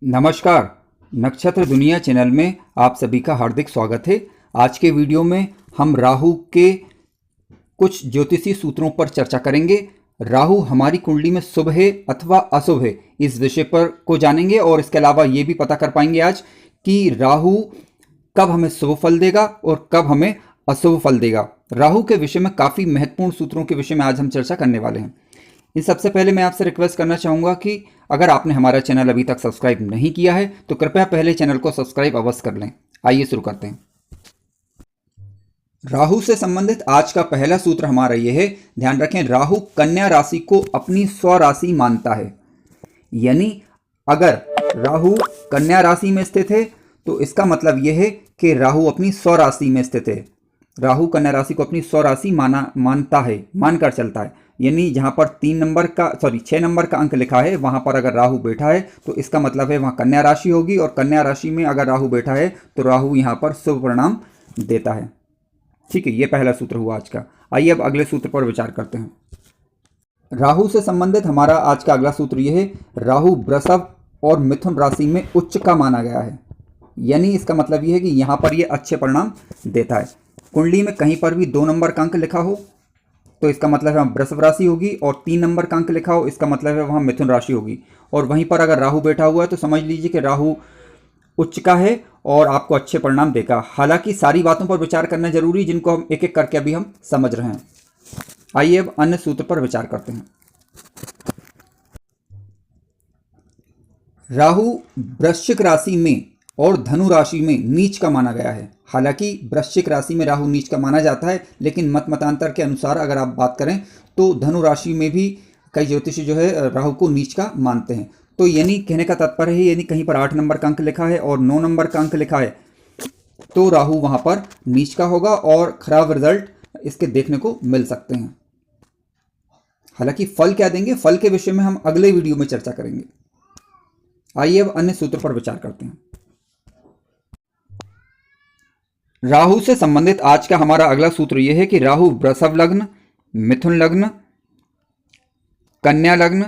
नमस्कार। नक्षत्र दुनिया चैनल में आप सभी का हार्दिक स्वागत है। आज के वीडियो में हम राहु के कुछ ज्योतिषी सूत्रों पर चर्चा करेंगे। राहु हमारी कुंडली में शुभ है अथवा अशुभ है, इस विषय पर को जानेंगे और इसके अलावा ये भी पता कर पाएंगे आज कि राहु कब हमें शुभ फल देगा और कब हमें अशुभ फल देगा। राहु के विषय में काफ़ी महत्वपूर्ण सूत्रों के विषय में आज हम चर्चा करने वाले हैं। इस सबसे पहले मैं आपसे रिक्वेस्ट करना चाहूँगा कि अगर आपने हमारा चैनल अभी तक सब्सक्राइब नहीं किया है तो कृपया पहले चैनल को सब्सक्राइब अवश्य कर लें। आइए शुरू करते हैं। राहु से संबंधित आज का पहला सूत्र हमारा यह है, ध्यान रखें, राहु कन्या राशि को अपनी स्वराशि मानता है। यानी अगर राहु कन्या राशि में स्थित है तो इसका मतलब यह है कि राहु अपनी स्वराशि में स्थित है। राहु कन्या राशि को अपनी स्वराशि मानता है, मानकर चलता है। यानी जहां पर 6 नंबर का अंक लिखा है वहां पर अगर राहु बैठा है तो इसका मतलब है वहां कन्या राशि होगी, और कन्या राशि में अगर राहु बैठा है तो राहु यहां पर शुभ परिणाम देता है। ठीक है, ये पहला सूत्र हुआ आज का। आइए अब अगले सूत्र पर विचार करते हैं। राहु से संबंधित हमारा आज का अगला सूत्र यह है, राहु वृषभ और मिथुन राशि में उच्च का माना गया है। यानी इसका मतलब यह है कि यहाँ पर यह अच्छे परिणाम देता है। कुंडली में कहीं पर भी 2 नंबर का अंक लिखा हो तो इसका मतलब है वहाँ वृषभ राशि होगी, और 3 नंबर का अंक लिखा हो इसका मतलब है वहाँ मिथुन राशि होगी। और वहीं पर अगर राहु बैठा हुआ है तो समझ लीजिए कि राहु उच्च का है और आपको अच्छे परिणाम देगा। हालांकि सारी बातों पर विचार करना जरूरी, जिनको हम एक एक करके अभी हम समझ रहे हैं। आइए अब अन्य सूत्र पर विचार करते हैं। राहु वृश्चिक राशि में और धनु राशि में नीच का माना गया है। हालांकि वृश्चिक राशि में राहु नीच का माना जाता है, लेकिन मतांतर के अनुसार अगर आप बात करें तो धनु राशि में भी कई ज्योतिषी जो है राहु को नीच का मानते हैं। तो यानी कहने का तात्पर्य है, यानी कहीं पर 8 नंबर का अंक लिखा है और 9 नंबर का अंक लिखा है तो राहु वहां पर नीच का होगा और खराब रिजल्ट इसके देखने को मिल सकते हैं। हालांकि फल क्या देंगे, फल के विषय में हम अगले वीडियो में चर्चा करेंगे। आइए अब अन्य सूत्र पर विचार करते हैं। राहु से संबंधित आज का हमारा अगला सूत्र यह है कि राहु वृषभ लग्न, मिथुन लग्न, कन्या लग्न,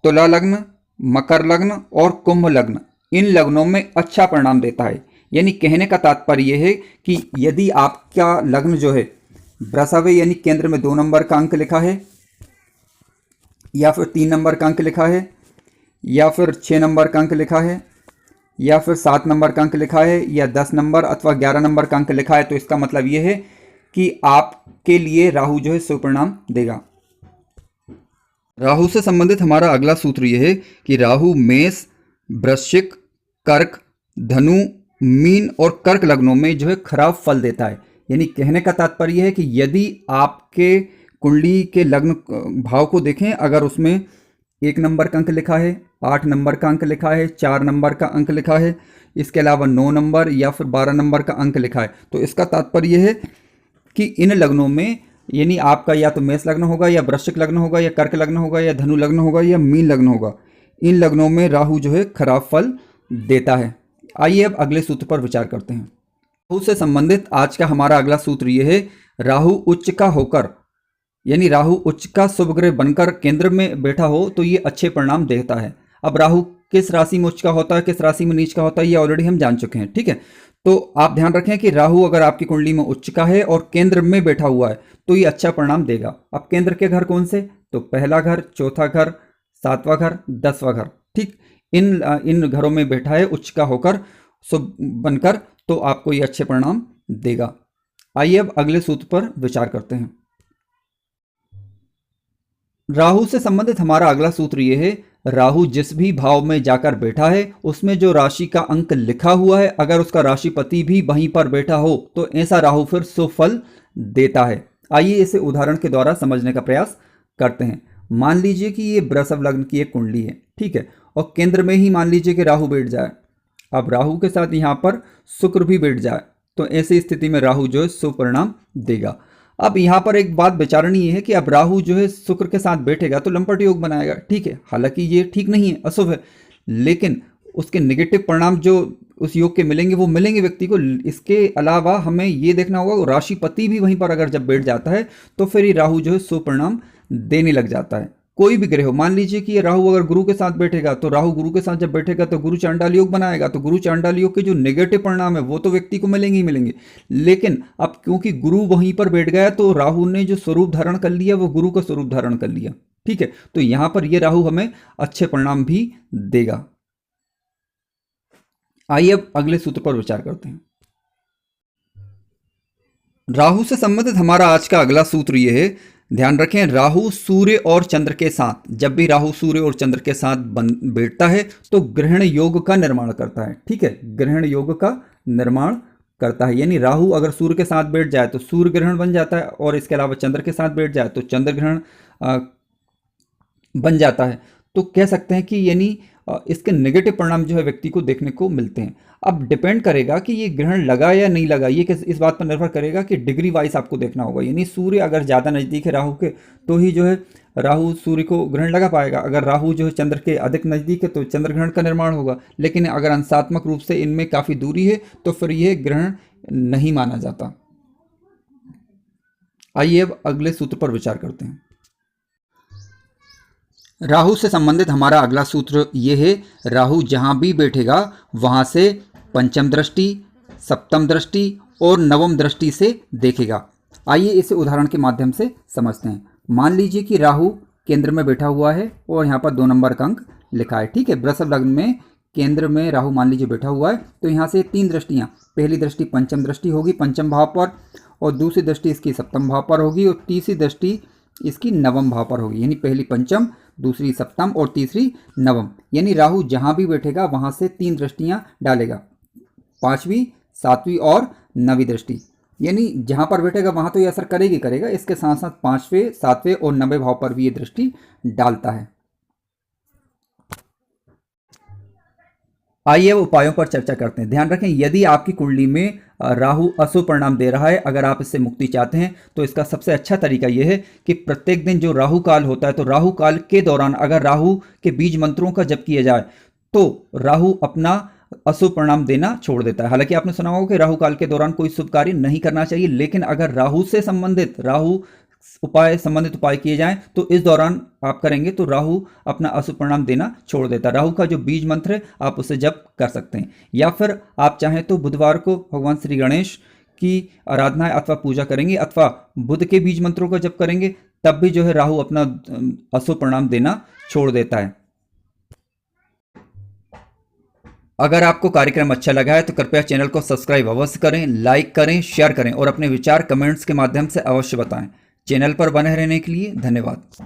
तुला लग्न, मकर लग्न और कुंभ लग्न, इन लग्नों में अच्छा परिणाम देता है। यानी कहने का तात्पर्य यह है कि यदि आपका लग्न जो है वृषभ है, यानी केंद्र में 2 नंबर का अंक लिखा है या फिर 3 नंबर का अंक लिखा है या फिर 6 नंबर का अंक लिखा है या फिर 7 नंबर का अंक लिखा है या 10 नंबर अथवा 11 नंबर का अंक लिखा है, तो इसका मतलब यह है कि आपके लिए राहु जो है शुभ परिणाम देगा। राहु से संबंधित हमारा अगला सूत्र यह है कि राहु मेष, वृश्चिक, कर्क, धनु, मीन और कर्क लग्नों में जो है खराब फल देता है। यानी कहने का तात्पर्य है कि यदि आपके कुंडली के लग्न भाव को देखें, अगर उसमें 1 नंबर का अंक लिखा है, 8 नंबर का अंक लिखा है, 4 नंबर का अंक लिखा है, इसके अलावा 9 नंबर या फिर 12 नंबर का अंक लिखा है, तो इसका तात्पर्य यह है कि इन लग्नों में, यानी आपका या तो मेष लग्न होगा या वृश्चिक लग्न होगा या कर्क लग्न होगा या धनु लग्न होगा या मीन लग्न होगा, इन लग्नों में राहु जो है खराब फल देता है। आइए अब अगले सूत्र पर विचार करते हैं। राहु से संबंधित आज का हमारा अगला सूत्र यह है, राहु उच्च का होकर, यानी राहु उच्च का शुभ ग्रह बनकर केंद्र में बैठा हो तो ये अच्छे परिणाम देता है। अब राहु किस राशि में उच्च का होता है, किस राशि में नीच का होता है, ये ऑलरेडी हम जान चुके हैं। ठीक है, तो आप ध्यान रखें कि राहु अगर आपकी कुंडली में उच्च का है और केंद्र में बैठा हुआ है तो ये अच्छा परिणाम देगा। अब केंद्र के घर कौन से, तो पहला घर, चौथा घर, 7वां घर, 10वां घर, ठीक, इन घरों में बैठा है उच्च का होकर शुभ बनकर, तो आपको ये अच्छे परिणाम देगा। आइए अब अगले सूत्र पर विचार करते हैं। राहु से संबंधित हमारा अगला सूत्र यह है, राहु जिस भी भाव में जाकर बैठा है उसमें जो राशि का अंक लिखा हुआ है, अगर उसका राशिपति भी वहीं पर बैठा हो तो ऐसा राहु फिर शुभ फल देता है। आइए इसे उदाहरण के द्वारा समझने का प्रयास करते हैं। मान लीजिए कि ये वृषभ लग्न की एक कुंडली है, ठीक है, और केंद्र में ही मान लीजिए कि राहु बैठ जाए। अब राहु के साथ यहाँ पर शुक्र भी बैठ जाए तो ऐसी स्थिति में राहु जो है शुभ परिणाम देगा। अब यहाँ पर एक बात विचारणीय है कि अब राहु जो है शुक्र के साथ बैठेगा तो लंपट योग बनाएगा। ठीक है, हालांकि ये ठीक नहीं है, अशुभ है, लेकिन उसके नेगेटिव परिणाम जो उस योग के मिलेंगे वो मिलेंगे व्यक्ति को। इसके अलावा हमें ये देखना होगा राशिपति भी वहीं पर अगर जब बैठ जाता है तो फिर ये राहु जो है शुभ परिणाम देने लग जाता है। कोई भी ग्रह हो, मान लीजिए कि ये राहु अगर गुरु के साथ बैठेगा तो राहु गुरु के साथ जब बैठेगा तो गुरु चांडाल योग बनाएगा, तो गुरु चांडाल योग के जो नेगेटिव परिणाम है वो तो व्यक्ति को मिलेंगे ही मिलेंगे। लेकिन अब क्योंकि गुरु वहीं पर बैठ गया तो राहु ने जो स्वरूप धारण कर लिया वो गुरु का स्वरूप धारण कर लिया, ठीक है। तो यहां पर ये राहु हमें अच्छे परिणाम भी देगा। आइए अब अगले सूत्र पर विचार करते हैं। राहु से संबंधित हमारा आज का अगला सूत्र यह है, ध्यान रखें, राहु सूर्य और चंद्र के साथ, जब भी राहु सूर्य और चंद्र के साथ बैठता है तो ग्रहण योग का निर्माण करता है, ठीक है, ग्रहण योग का निर्माण करता है। यानी राहु अगर सूर्य के साथ बैठ जाए तो सूर्य ग्रहण बन जाता है, और इसके अलावा चंद्र के साथ बैठ जाए तो चंद्र ग्रहण बन जाता है। तो कह सकते हैं कि यानी इसके नेगेटिव परिणाम जो है व्यक्ति को देखने को मिलते हैं। अब डिपेंड करेगा कि ये ग्रहण लगा या नहीं लगा, ये इस बात पर निर्भर करेगा कि डिग्री वाइज आपको देखना होगा। यानी सूर्य अगर ज़्यादा नज़दीक है राहु के तो ही जो है राहु सूर्य को ग्रहण लगा पाएगा, अगर राहु जो है चंद्र के अधिक नज़दीक है तो चंद्र ग्रहण का निर्माण होगा। लेकिन अगर अंशात्मक रूप से इनमें काफ़ी दूरी है तो फिर यह ग्रहण नहीं माना जाता। आइए अब अगले सूत्र पर विचार करते हैं। राहु से संबंधित हमारा अगला सूत्र ये है, राहु जहां भी बैठेगा वहां से पंचम दृष्टि, सप्तम दृष्टि और नवम दृष्टि से देखेगा। आइए इसे उदाहरण के माध्यम से समझते हैं। मान लीजिए कि राहु केंद्र में बैठा हुआ है और यहाँ पर 2 नंबर का अंक लिखा है, ठीक है। वृषभ लग्न में केंद्र में राहु मान लीजिए बैठा हुआ है, तो यहाँ से 3 दृष्टियाँ, पहली दृष्टि पंचम दृष्टि होगी पंचम भाव पर, और दूसरी दृष्टि इसकी सप्तम भाव पर होगी, और तीसरी दृष्टि इसकी नवम भाव पर होगी। यानी पहली पंचम, दूसरी सप्तम और तीसरी नवम। यानी राहु जहां भी बैठेगा वहां से 3 दृष्टियां डालेगा, 5वीं, 7वीं और 9वीं दृष्टि। यानी जहां पर बैठेगा वहां तो ये असर करेगी करेगा, इसके साथ साथ 5वें, 7वें और 9वें भाव पर भी ये दृष्टि डालता है। आइए अब उपायों पर चर्चा करते हैं। ध्यान रखें, यदि आपकी कुंडली में राहु अशुभ परिणाम दे रहा है, अगर आप इससे मुक्ति चाहते हैं तो इसका सबसे अच्छा तरीका यह है कि प्रत्येक दिन जो राहु काल होता है तो राहु काल के दौरान अगर राहु के बीज मंत्रों का जप किया जाए तो राहु अपना अशुभ परिणाम देना छोड़ देता है। हालांकि आपने सुना होगा कि राहु काल के दौरान कोई शुभ कार्य नहीं करना चाहिए, लेकिन अगर राहु से संबंधित संबंधित उपाय किए जाएं तो इस दौरान आप करेंगे तो राहु अपना अशुभ परिणाम देना छोड़ देता है। राहु का जो बीज मंत्र है आप उसे जप कर सकते हैं, या फिर आप चाहें तो बुधवार को भगवान श्री गणेश की आराधना अथवा पूजा करेंगे, अथवा बुध के बीज मंत्रों का जप करेंगे, तब भी जो है राहु अपना अशुभ परिणाम देना छोड़ देता है। अगर आपको कार्यक्रम अच्छा लगा है तो कृपया चैनल को सब्सक्राइब अवश्य करें, लाइक करें, शेयर करें और अपने विचार कमेंट्स के माध्यम से अवश्य बताएं। चैनल पर बने रहने के लिए धन्यवाद।